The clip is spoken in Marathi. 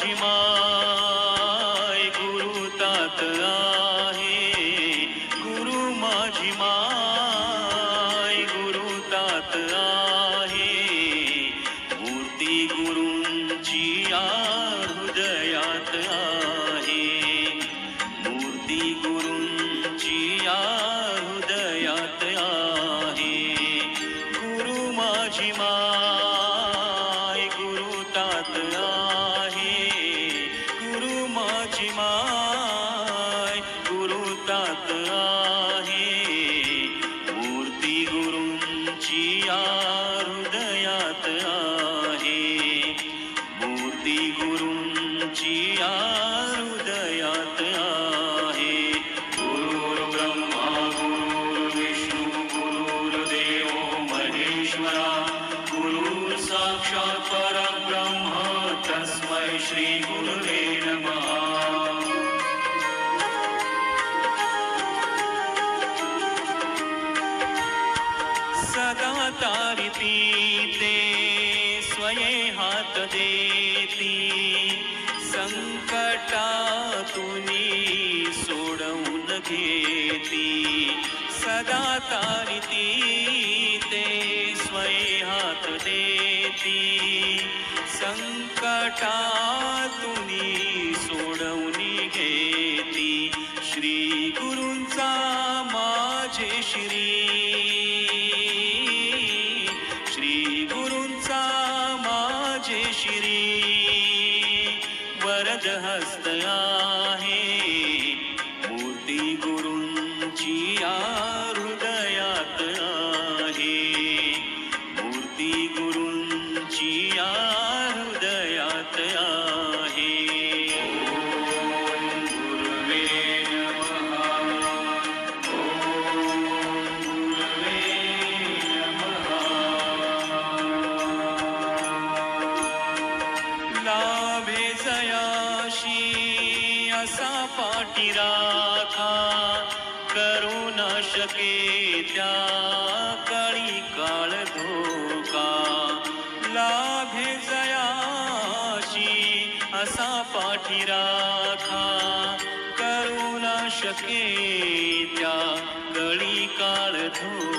माझी माय गुरु तात आहे, गुरु माझी माय गुरु तात आहे, मूर्ती गुरूंची या हृदयात आहे, मूर्ती गुरूंची या हृदयात आहे, गुरु माझी माय गुरु तात आहे, गुरु माझी माय गुरु तात आहे, मूर्ती गुरूंची या हृदयात आहे, मूर्ती गुरूंची या हृदयात आहे. गुरुर्ब्रह्मा गुरुर्विष्णू गुरुर्देवो महेश्वरा, गुरुः साक्षात् परब्रह्म तस्मै श्री गुरुवे नमः. सदा तारिती ते स्वये हात देती, संकटातुनी सोडवून घेती. सदा तारिती ते स्वये हात देती, संकटातुनी सोडवून घेती. श्री गुरूंचा माझे श्री, श्री गुरूंचा माझे श्री वरद हस्त आहे, मूर्ती गुरूंची या हृदयात आहे, मूर्ती गुरूंची या हृदयात आहे. ओम गुरुवे नमः, ओम गुरुवे लाभे जयाशी असा पाठीराखा, करू न शके त्या काळी काळ धोका. लाभे जयाशी असा पाठीराखा, करू न शके त्या काळी काळ धोका.